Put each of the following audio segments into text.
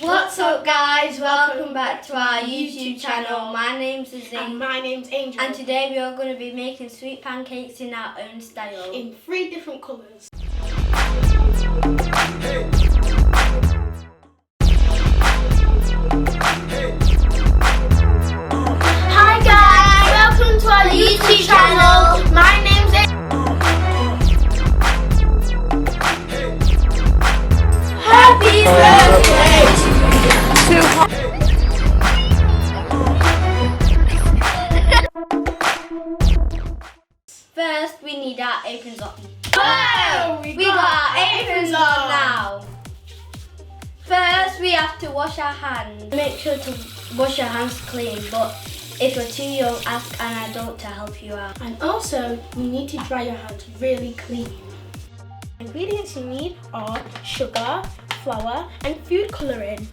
What's up guys, welcome back to our YouTube channel. My name's Lizzie. And my name's Angel. And today we are going to be making sweet pancakes in our own style. In 3 different colours. Hey. Hi guys, welcome to our YouTube channel. My name's Happy birthday to First we need our aprons on. Whoa, we got our aprons on now. First we have to wash our hands. Make sure to wash your hands clean, but if you're too young, ask an adult to help you out. And also, you need to dry your hands really clean. Ingredients you need are sugar, flour and food colouring.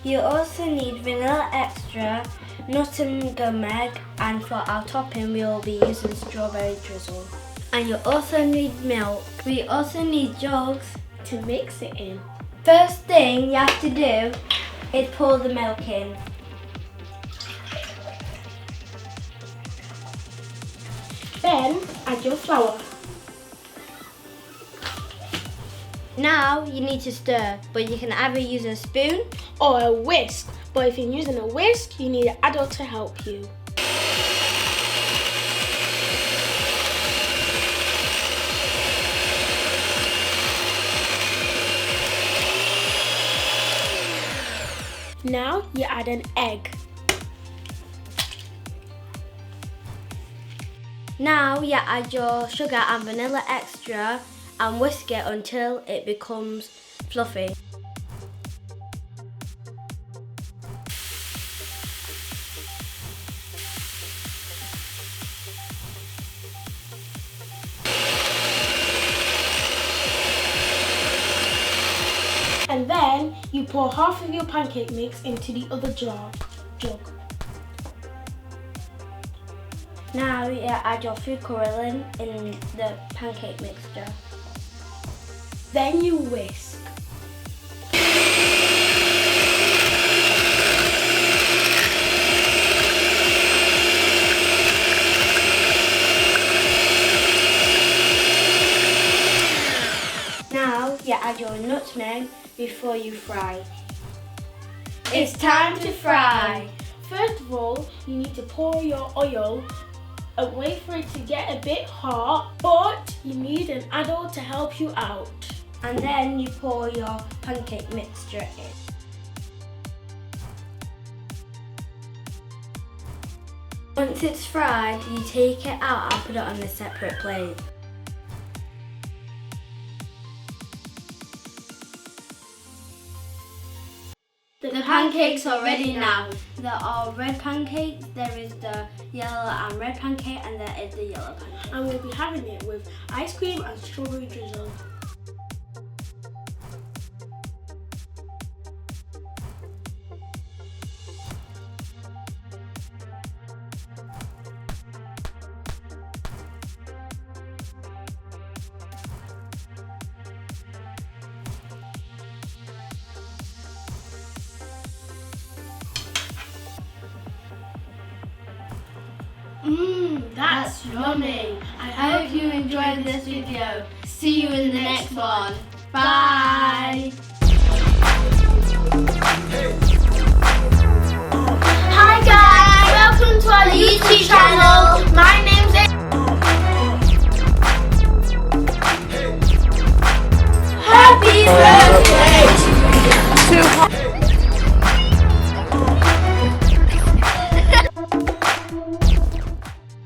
You also need vanilla extra, nutmeg, and for our topping we will be using strawberry drizzle. And you also need milk. We also need jugs To mix it in. First thing you have to do is pour the milk in. Then add your flour. Now you need to stir, but you can either use a spoon Or a whisk. But if you're using a whisk, you need an adult to help you. Now you add an egg. Now you add your sugar and vanilla extra and whisk it until it becomes fluffy. And then you pour half of your pancake mix into the other jug. Now you add your food colouring in the pancake mixture. Then you whisk. Now you add your nutmeg before you fry. It's time to fry. First of all, you need to pour your oil and wait for it to get a bit hot, but you need an adult to help you out. And then you pour your pancake mixture in. Once it's fried, you take it out and put it on a separate plate. The pancakes are ready now. There are red pancakes, there is the yellow and red pancake, and there is the yellow pancake. And we'll be having it with ice cream and strawberry drizzle. That's yummy. I hope you enjoyed this video. See you in the next one. Bye.